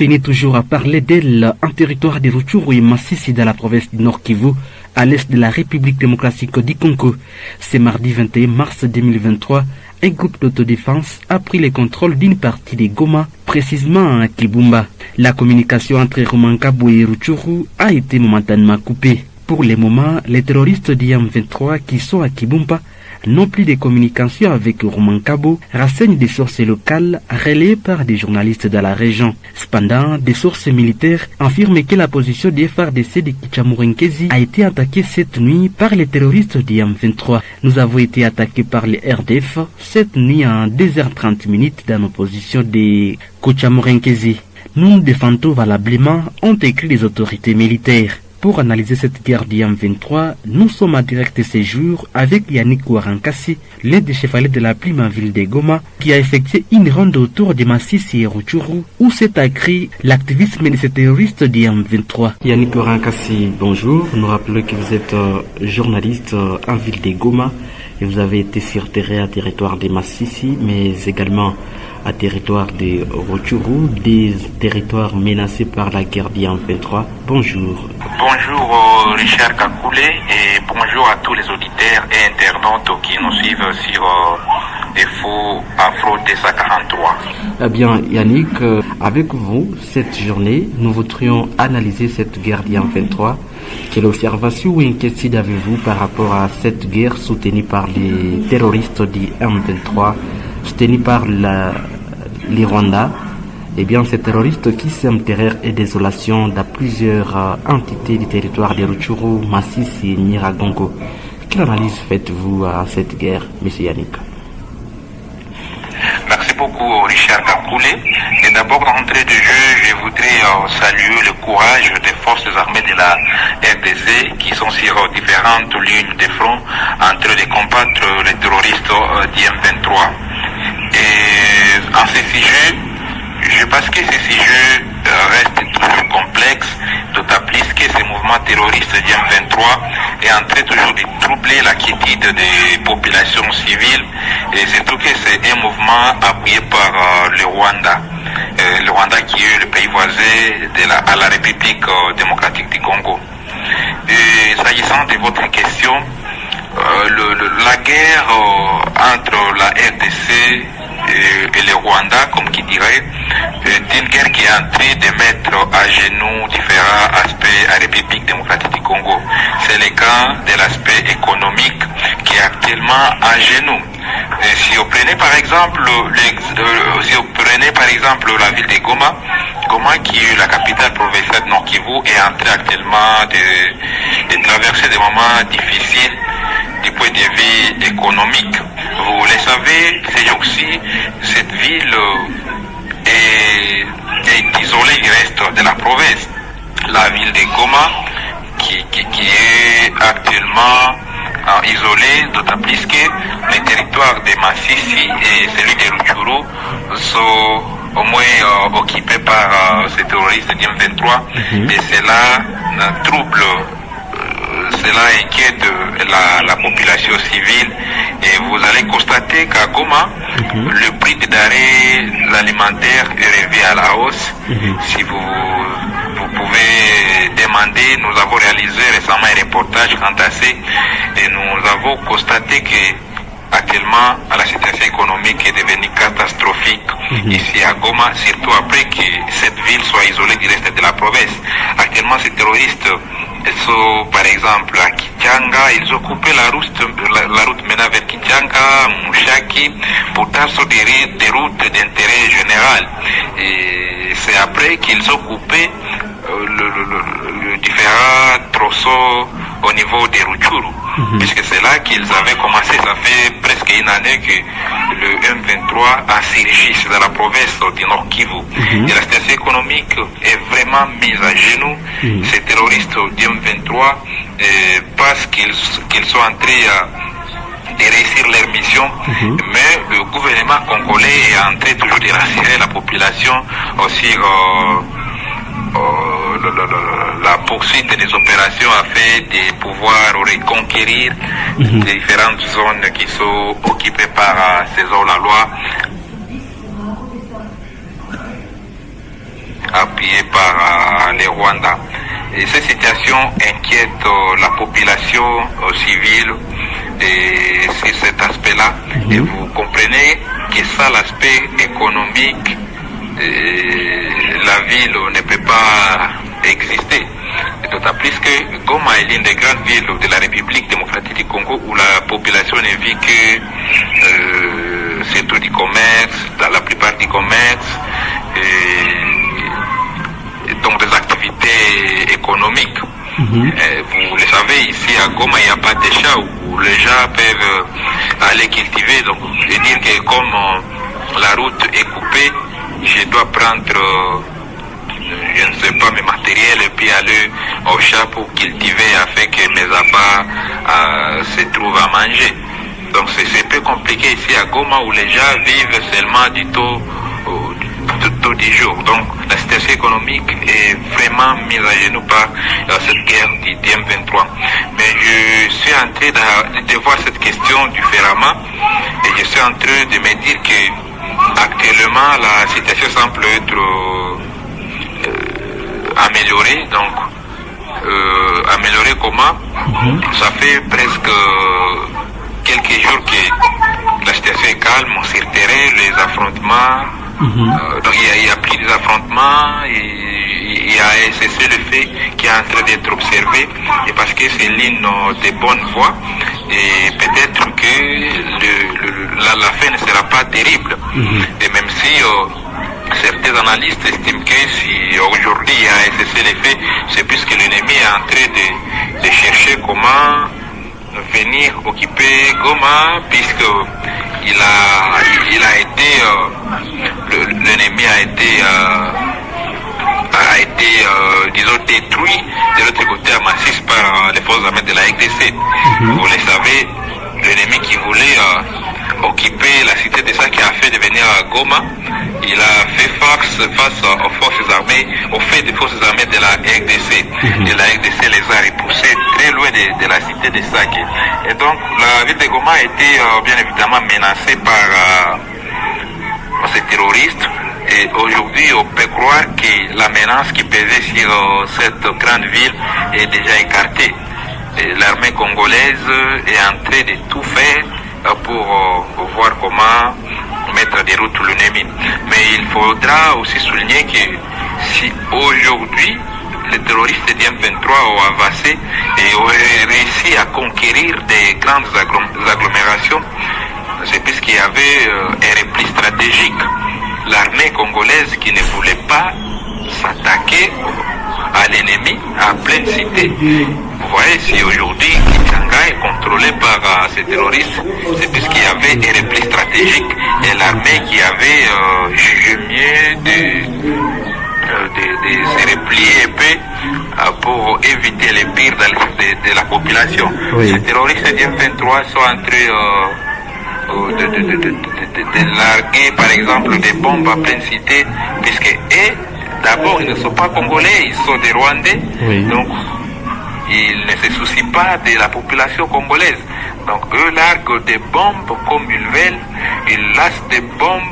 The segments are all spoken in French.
tenait toujours à parler d'elle en territoire de Rutshuru et Masisi dans la province du Nord Kivu, à l'est de la République démocratique du Congo. Ce mardi 21 mars 2023, un groupe d'autodéfense a pris le contrôle d'une partie de Goma, précisément à Kibumba. La communication entre Rumangabo et Rutshuru a été momentanément coupée. Pour le moment, les terroristes d'IM23 qui sont à Kibumba n'ont plus de communication avec Rumangabo, renseignent des sources locales relayées par des journalistes de la région. Cependant, des sources militaires affirment que la position des FARDC de Kichamurenkezi a été attaquée cette nuit par les terroristes d'IM23. Nous avons été attaqués par les RDF cette nuit en 2h30 dans nos positions de Kichamurenkezi. Nous nous défendons valablement, ont écrit les autorités militaires. Pour analyser cette guerre d'IM23, nous sommes en direct séjour avec Yannick Warankasi, l'aide des chevaliers de la ville de Goma, qui a effectué une ronde autour de Masisi et Rutshuru, où s'est accru l'activisme de ces terroristes d'IM23. Yannick Warankasi, bonjour. Nous rappelons que vous êtes journaliste en ville de Goma et vous avez été sur territoire de Masisi, mais également à territoire de Rutshuru, des territoires menacés par la guerre d'IM23. Bonjour. Bonjour Richard Kakoulé et bonjour à tous les auditeurs et internautes qui nous suivent sur Afro 243. Eh bien Yannick, avec vous, cette journée, nous voudrions analyser cette guerre d'IM23. Quelle observation ou inquiétude avez-vous par rapport à cette guerre soutenue par les terroristes d'IM23, soutenue par les Rwandais? Eh bien, ces terroristes qui sèment terreur et désolation dans plusieurs entités du territoire de Rutshuru, Masisi et Nyiragongo. Quelle analyse faites-vous à cette guerre, M. Yannick? Merci beaucoup, Richard Kakoulé. Et d'abord, d'entrée de jeu, je voudrais saluer le courage des forces armées de la RDC qui sont sur différentes lignes de front en train de combattre les terroristes d'IM23. Et en ce sujet, je pense que ce sujet reste toujours complexe, d'autant plus que ce mouvement terroriste d'IM23 est en train toujours de troubler la quiétude des populations civiles, et surtout que c'est un mouvement appuyé par le Rwanda. Le Rwanda qui est le pays voisin à la République démocratique du Congo. Et s'agissant de votre question, la guerre entre la RDC et le Rwanda, comme qui dirait, est une guerre qui est en train de mettre à genoux différents aspects à la République démocratique du Congo. C'est le cas de l'aspect économique qui est actuellement à genoux. Et si vous prenez par exemple la ville de Goma, qui est la capitale provinciale de Nord Kivu, est en train actuellement de traverser des moments difficiles du point de vue économique. Vous le savez, ces jours-ci, cette ville est isolée du reste de la province. La ville de Goma, qui est actuellement isolée, d'autant plus que les territoires de Masisi et celui de Rutshuru sont au moins occupés par ces terroristes d'IM23, et cela trouble. Cela inquiète la population civile, et vous allez constater qu'à Goma, le prix des denrées alimentaires est revu à la hausse. Si vous pouvez demander, nous avons réalisé récemment un reportage quant à ça, et nous avons constaté que actuellement, la situation économique est devenue catastrophique ici à Goma, surtout après que cette ville soit isolée du reste de la province. Actuellement, ces terroristes sont, par exemple, à Kichanga, ils ont coupé la route menant vers Kichanga, Mouchaki, pourtant sont des routes d'intérêt général. Et c'est après qu'ils ont coupé le différents tronçons au niveau des Rutshuru, puisque c'est là qu'ils avaient commencé. Ça fait presque une année que le M23 a surgi dans la province du Nord Kivu. Et la situation économique est vraiment mise à genoux. Ces terroristes du M23 parce qu'ils sont en train de réussir leur mission, mais le gouvernement congolais est en train toujours de rassurer la population aussi. La poursuite des opérations afin de pouvoir reconquérir les différentes zones qui sont occupées par ces hors-la-loi. appuyé par les Rwandais. Et cette situation inquiète la population civile et sur cet aspect-là. Et vous comprenez que ça, l'aspect économique, la ville ne peut pas exister. D'autant plus que Goma est l'une des grandes villes de la République démocratique du Congo où la population ne vit que surtout du commerce, dans la plupart du commerce, et donc des activités économiques. Vous le savez, ici à Goma, il n'y a pas de champs où les gens peuvent aller cultiver. Donc, je veux dire que comme la route est coupée, je dois prendre, je ne sais pas, mes matériels et puis aller au champ pour cultiver afin que mes abats se trouvent à manger. Donc, c'est peu compliqué ici à Goma où les gens vivent seulement du taux du jour. Donc la situation économique est vraiment mise à genoux par cette guerre du M23. Mais je suis en train de voir cette question différemment et je suis en train de me dire que actuellement la situation semble être améliorée. Donc améliorer comment? Ça fait presque quelques jours que la situation est calme, on s'est retiré, les affrontements. Donc il y a plus des affrontements, il y a cessé le fait qui est en train d'être observé, et parce que c'est l'une des bonnes voies, et peut-être que la fin ne sera pas terrible. Et même si certains analystes estiment que si aujourd'hui il y a cessé le fait, c'est puisque l'ennemi est en train de chercher comment venir occuper Goma, puisque l'ennemi a été disons détruit de l'autre côté à Massis par les forces armées de la RDC. Vous le savez, l'ennemi qui voulait occuper la cité de ça, qui a fait devenir Goma, il a fait face aux forces armées, au fait des forces armées de la RDC. Et la RDC les a repoussés très loin de la cité de Sake. Et donc la ville de Goma a été bien évidemment menacée par ces terroristes. Et aujourd'hui, on peut croire que la menace qui pesait sur cette grande ville est déjà écartée. L'armée congolaise est en train de tout faire pour voir comment mettre des routes l'ennemi. Mais il faudra aussi souligner que si aujourd'hui les terroristes du M23 ont avancé et ont réussi à conquérir des grandes agglomérations, c'est puisqu'il y avait un repli stratégique. L'armée congolaise qui ne voulait pas s'attaquer à l'ennemi à pleine cité. Vous voyez, si aujourd'hui Kitanga est contrôlé par ces terroristes, c'est puisqu'il y avait un repli stratégique et l'armée qui avait jugé mieux de se replier un peu pour éviter les pires de la population. Ces terroristes du M23 sont entrés de larguer par exemple des bombes à pleine cité, puisque d'abord ils ne sont pas congolais, ils sont des Rwandais, donc ils ne se soucient pas de la population congolaise. Donc eux larguent des bombes comme ils veulent, ils lancent des bombes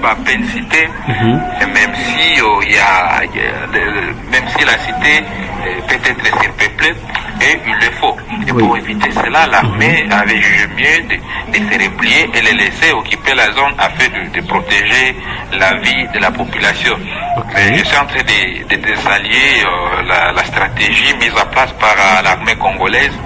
à pleine cité, et même si même si la cité peut être surpeuplée, et il le faut. Et pour éviter cela, l'armée avait jugé mieux de se replier et les laisser occuper la zone afin de protéger la vie de la population. Je suis en train de désallier la stratégie mise en place par l'armée congolaise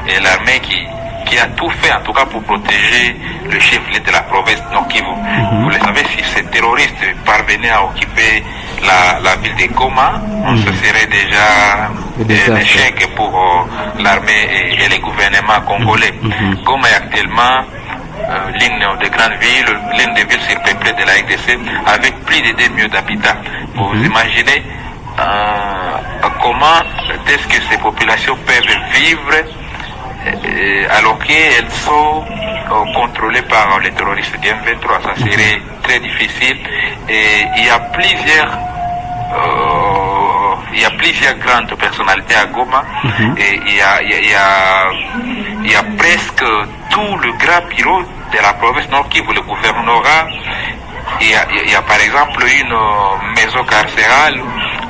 et l'armée qui a tout fait en tout cas pour protéger le chef-lieu de la province Nord Kivu. Vous le savez, si ces terroristes parvenaient à occuper la ville de Goma, ce serait déjà un échec pour l'armée et les gouvernements congolais. Goma est actuellement l'une des grandes villes, l'une des villes surpeuplées de la RDC avec plus de 2 millions d'habitants. Vous imaginez comment est-ce que ces populations peuvent vivre alors qu'elles sont contrôlées par les terroristes du M23. Ça serait très difficile et il y a plusieurs grandes personnalités à Goma et il y a presque tout le grand bureau de la province Nord Kivu, le gouvernorat il y a par exemple une maison carcérale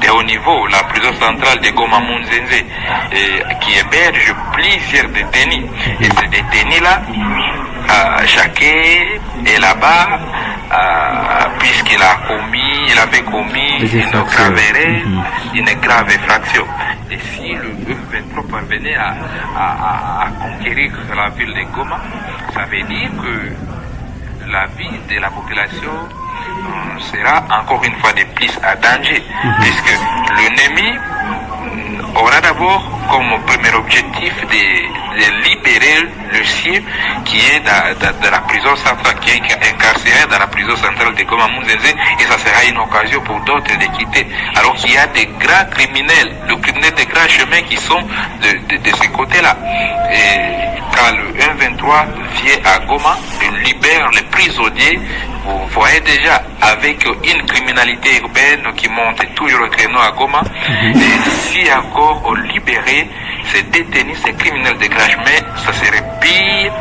de haut niveau, la prison centrale de Goma Munzenze, qui héberge plusieurs détenus. Et ces détenus-là, chacun est là-bas, puisqu'il avait commis une grave infraction. Et si le M23 parvenait à conquérir la ville de Goma, ça veut dire que la vie de la population sera encore une fois de plus à danger, puisque l'ennemi aura d'abord comme premier objectif de libérer le sien qui est dans la prison centrale, qui est incarcéré dans la prison centrale de Goma Munzenze, et ça sera une occasion pour d'autres de quitter. Alors qu'il y a des grands criminels, des grands chemins qui sont de ce côté-là. Et quand le 1-23 vient à Goma, il libère les prisonniers. Vous voyez déjà, avec une criminalité urbaine qui monte toujours au créneau à Goma, et si encore on libérait ces détenus, ces criminels de grand chemin, ça serait pire,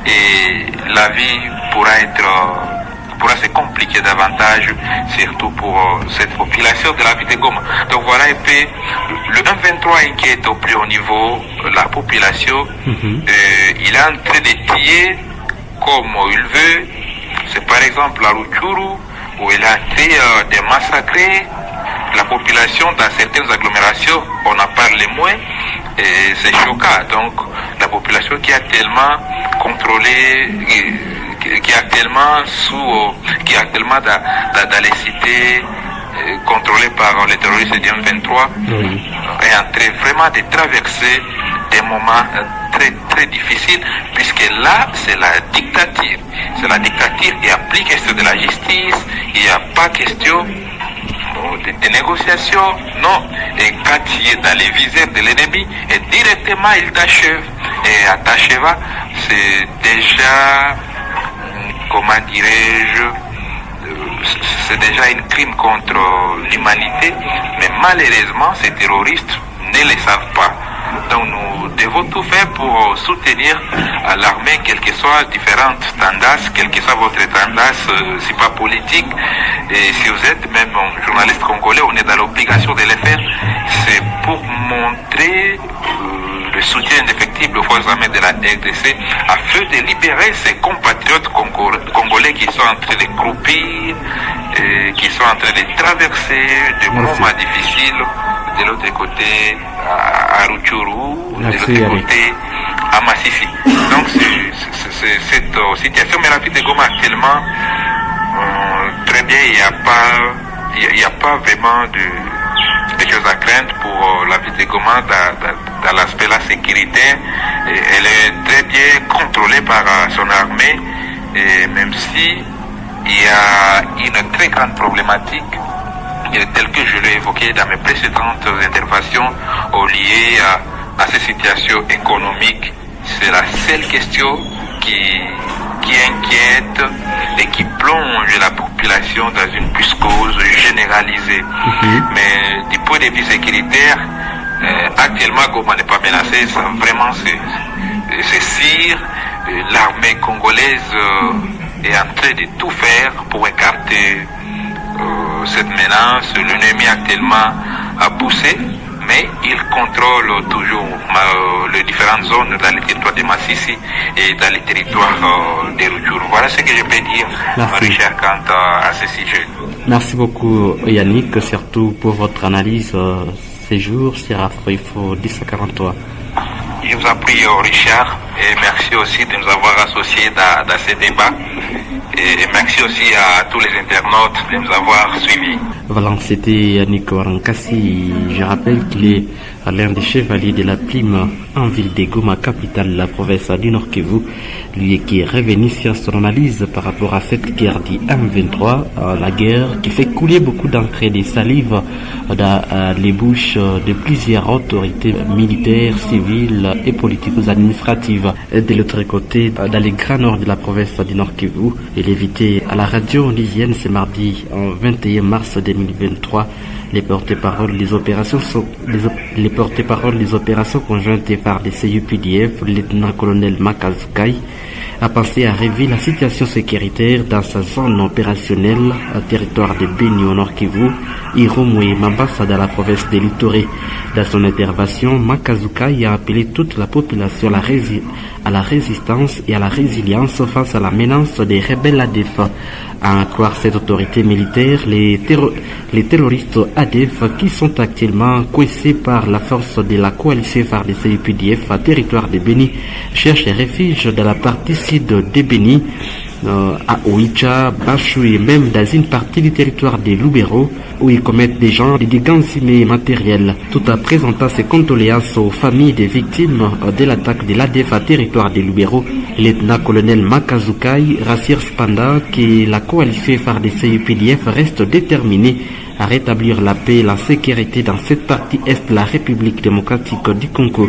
et la vie pourra se compliquer davantage, surtout pour cette population de la ville de Goma. Donc voilà un peu, le 1-23 inquiète au plus haut niveau la population. Il est en train de piller comme il veut. C'est par exemple à Rutshuru, où il a été de massacrer la population dans certaines agglomérations. On en parle moins, et c'est choquant. Donc la population qui a tellement contrôlé, qui a tellement dans les cités contrôlées par les terroristes du M23, est en train vraiment de traverser des moments très très difficiles, puisque là c'est la dictature. C'est la dictature, il n'y a plus question de la justice, il n'y a pas question de négociations, non. Et quand tu es dans les visères de l'ennemi, et directement il t'achève. Et à t'achèvant, c'est déjà, comment dirais-je, c'est déjà un crime contre l'humanité, mais malheureusement ces terroristes ne le savent pas. Donc nous devons tout faire pour soutenir l'armée, quelles que soient différentes tendances, quelle que soit votre tendance, si pas politique, et si vous êtes même un journaliste congolais, on est dans l'obligation de le faire. C'est pour montrer le soutien indéfectible aux forces armées de la RDC afin de libérer ces compatriotes congolais qui sont en train de croupir, qui sont en train de traverser des moments difficiles. De l'autre côté à Rutshuru, de l'autre côté à Massissi. Donc c'est cette situation, mais la ville de Goma actuellement, très bien, il n'y a pas vraiment de choses à craindre pour la ville de Goma dans l'aspect la sécuritaire. Elle est très bien contrôlée par son armée, et même si il y a une très grande problématique, tel que je l'ai évoqué dans mes précédentes interventions, liées à ces situations économiques. C'est la seule question qui inquiète et qui plonge la population dans une psychose généralisée. Mais du point de vue sécuritaire, actuellement Goma n'est pas menacée, vraiment c'est sûr. L'armée congolaise est en train de tout faire pour écarter cette menace. L'ennemi actuellement a poussé, mais il contrôle toujours les différentes zones dans les territoires de Massissi et dans les territoires de Rutshuru. Voilà ce que je peux dire, Richard, quant à ce sujet. Merci beaucoup Yannick, surtout pour votre analyse ces jours sur Afro-Info 1043. Je vous en prie Richard, et merci aussi de nous avoir associés dans ce débat. Et merci aussi à tous les internautes de nous avoir suivis. Voilà, c'était Yannick Warankassi. Je rappelle qu'il est l'un des chevaliers de la Plume en ville de Goma, capitale de la province du Nord Kivu. Lui qui est revenu sur son analyse par rapport à cette guerre du M23, la guerre qui fait couler beaucoup d'encre et de salive dans les bouches de plusieurs autorités militaires, civiles et politico-administratives. Et de l'autre côté, dans les grands nord de la province du Nord Kivu, il est invité à la radio onusienne ce mardi 21 mars 2023. Les porte-paroles des opérations conjointes par les CUPDF, le lieutenant-colonel Makazukai, a pensé à relever la situation sécuritaire dans sa zone opérationnelle, territoire de Beni au Nord Kivu, Irumu et Mambasa dans la province de l'Ituri. Dans son intervention, Makazukai a appelé toute la population à la résistance et à la résilience face à la menace des rebelles ADF. À croire cette autorité militaire, les terroristes ADF qui sont actuellement coincés par la force de la coalition FARDC-UPDF à territoire de Beni cherchent refuge dans la partie sud de Beni, à Oicha, Bachou et même dans une partie du territoire de Lubero où ils commettent des dégâts humains et matériels, tout en présentant ses condoléances aux familles des victimes de l'attaque de l'ADF à territoire de Lubero. Lieutenant-colonel Makazukai rassure cependant que la coalition FARDC-UPDF reste déterminée à rétablir la paix et la sécurité dans cette partie est de la République démocratique du Congo.